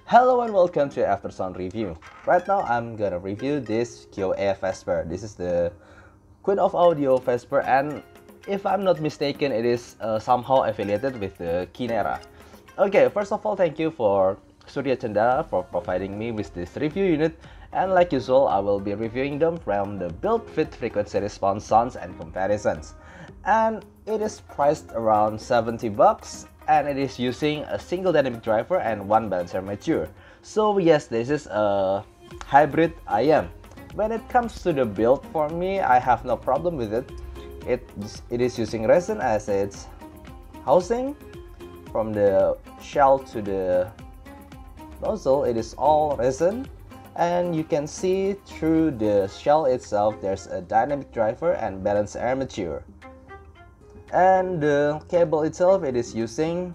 Hello and welcome to After Sound Review. Right now I'm gonna review this QOA Vesper. This is the Queen of Audio Vesper, and if I'm not mistaken it is somehow affiliated with the Kinera. Okay, first of all, thank you for Surya Cendana for providing me with this review unit, and like usual I will be reviewing them from the build, fit, frequency response, sounds and comparisons. And it is priced around 70 bucks, and it is using a single dynamic driver and one balancer mature. So yes, this is a hybrid IM. When it comes to the build, for me, I have no problem with it. It is using resin as its housing. From the shell to the nozzle, it is all resin, and you can see through the shell itself there's a dynamic driver and balancer armature. And the cable itself, it is using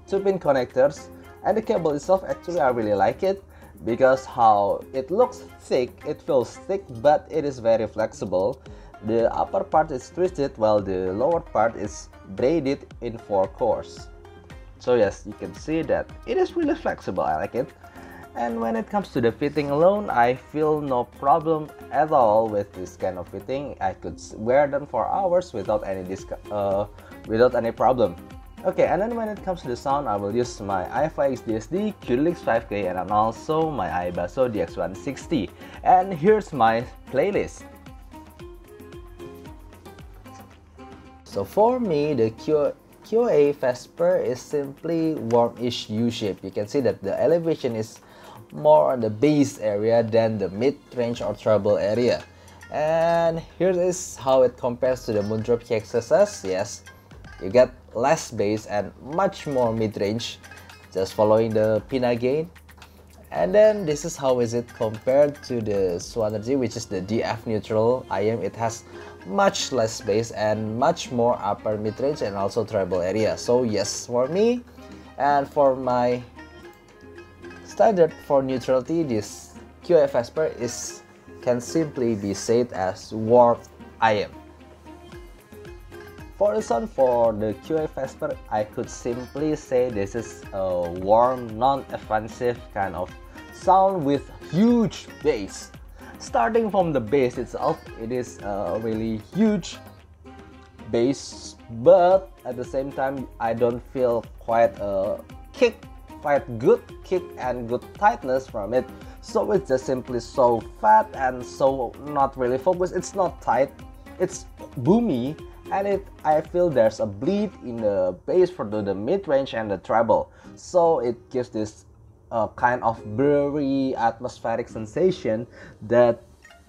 2-pin connectors, and the cable itself, actually I really like it because how it looks thick, it feels thick, but it is very flexible. The upper part is twisted while the lower part is braided in 4 cores. So yes, you can see that it is really flexible. I like it. And when it comes to the fitting alone, I feel no problem at all with this kind of fitting. I could wear them for hours without any problem. Okay, and then when it comes to the sound, I will use my i5 XDSD, QLX 5K, and also my iBasso DX160. And here's my playlist. So for me, the QOA Vesper is simply warmish U-shape. You can see that the elevation is more on the bass area than the mid-range or treble area. And here is how it compares to the Moondrop KXSS. Yes, you get less bass and much more mid-range, just following the Pina gain. And then this is how is it compared to the Swanergy, which is the DF neutral IM. It has much less bass and much more upper mid-range and also treble area. So yes, for me, and for my standard for neutrality, this QOA Vesper can simply be said as warm IM. For the sound for the QOA Vesper, I could simply say this is a warm, non-offensive kind of sound with huge bass. Starting from the bass itself, it is a really huge bass, but at the same time I don't feel quite a quite good kick and good tightness from it. So it's just simply so fat and so not really focused. It's not tight, it's boomy, and I feel there's a bleed in the bass for the mid-range and the treble. So it gives this kind of blurry atmospheric sensation that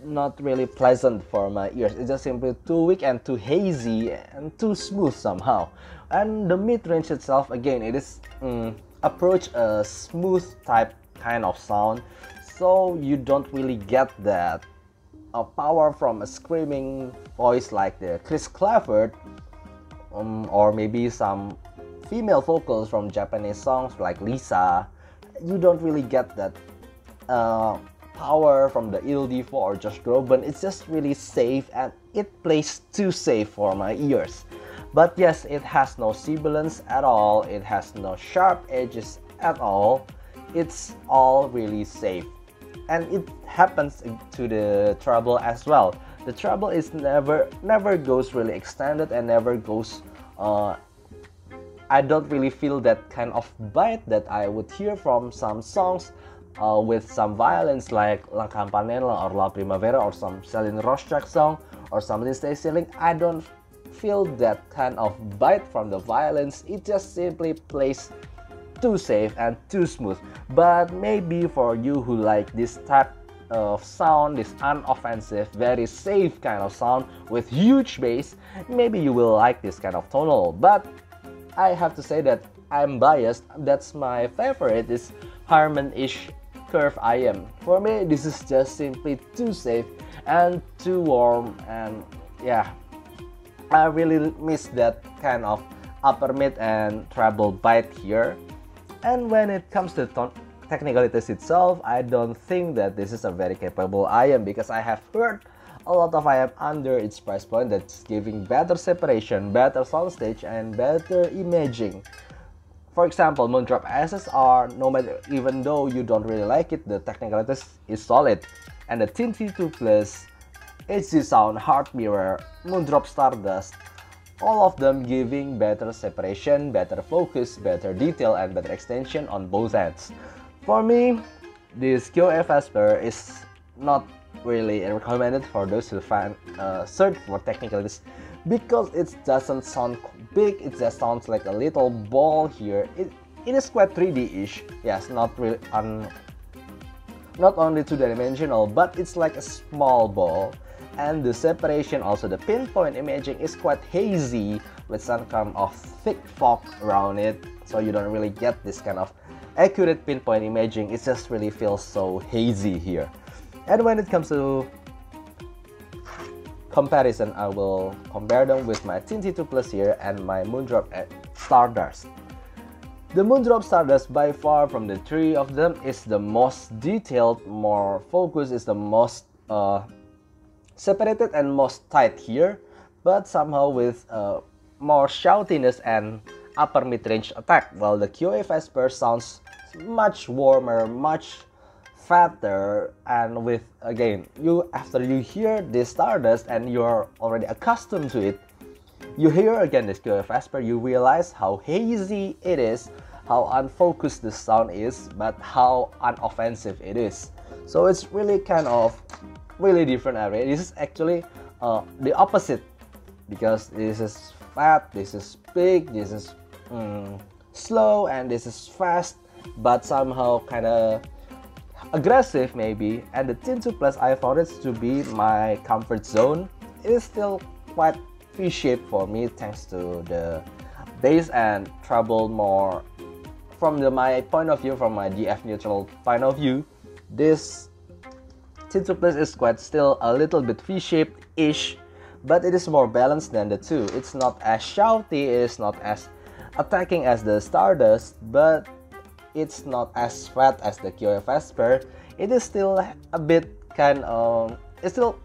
not really pleasant for my ears. It's just simply too weak and too hazy and too smooth somehow. And the mid-range itself, again, it is approach a smooth type kind of sound, so you don't really get that power from a screaming voice like the Chris Clafford, or maybe some female vocals from Japanese songs like Lisa. You don't really get that power from the ELD4 or Josh Groban. It's just really safe, and it plays too safe for my ears. But yes, it has no sibilance at all, it has no sharp edges at all. It's all really safe. And it happens to the treble as well. The treble is never goes really extended and never goes I don't really feel that kind of bite that I would hear from some songs with some violins like La Campanella or La Primavera or some Celine Roschak song or some Lindsay Stirling. I don't feel that kind of bite from the violins. It just simply plays too safe and too smooth. But maybe for you who like this type of sound, this unoffensive, very safe kind of sound with huge bass, maybe you will like this kind of tonal. But I have to say that I'm biased. That's my favorite, is Harmon-ish Curve IM. For me, this is just simply too safe and too warm, and yeah, I really miss that kind of upper mid and treble bite here. And when it comes to technicalities itself, I don't think that this is a very capable IM, because I have heard a lot of IM under its price point that's giving better separation, better soundstage, and better imaging For example, Moondrop SSR, no matter, even though you don't really like it, the Technicality is solid. And the T2Plus, HD Sound, Heart Mirror, Moondrop Stardust, all of them giving better separation, better focus, better detail, and better extension on both ends. For me, this QOA Vesper is not really recommended for those who search for technicalities, because it doesn't sound big. It just sounds like a little ball here. It is quite 3D-ish. Yes, not really not only two-dimensional, but it's like a small ball. And the separation, also the pinpoint imaging, is quite hazy with some kind of thick fog around it, so you don't really get this kind of accurate pinpoint imaging. It just really feels so hazy here. And when it comes to comparison, I will compare them with my T2Plus here and my Moondrop Stardust. The Moondrop Stardust, by far from the three of them, is the most detailed, more focused, is the most separated and most tight here, but somehow with more shoutiness and upper mid-range attack, while the QOA Vesper sounds much warmer, much fatter, and with, again, after you hear this Stardust and you're already accustomed to it, you hear again this QOA Vesper, you realize how hazy it is, how unfocused the sound is, but how unoffensive it is. So it's really kind of really different area. This is actually the opposite, because this is fat, this is big, this is slow, and this is fast, but somehow kind of aggressive maybe. And the T2Plus, I found it to be my comfort zone. It is still quite V-shaped for me thanks to the bass and treble more. From my point of view, from my DF neutral point of view, this T2Plus is quite still a little bit V-shaped-ish, but it is more balanced than the two. It's not as shouty, it's not as attacking as the Stardust, but it's not as fat as the QOA Vesper. It is still a bit kind of, it's still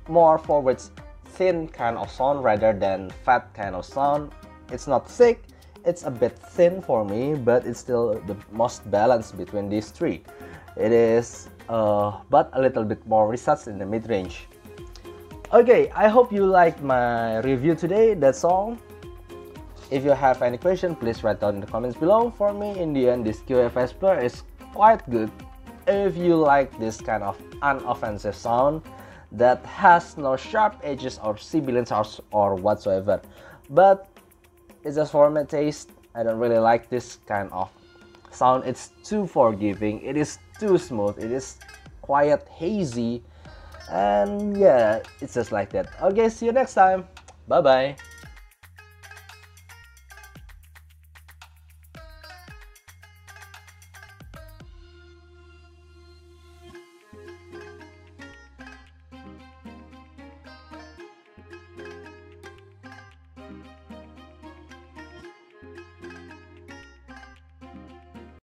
more forwards thin kind of sound rather than fat kind of sound. It's not thick, it's a bit thin for me, but it's still the most balanced between these three. It is but a little bit more research in the mid-range. Okay, I hope you liked my review today. That's all. If you have any question, please write down in the comments below. For me, in the end, this QOA Vesper is quite good if you like this kind of unoffensive sound that has no sharp edges or sibilance or whatsoever. But it's just for my taste. I don't really like this kind of sound. It's too forgiving, it is too smooth, it is quiet, hazy, and yeah, it's just like that. Okay, see you next time. Bye bye.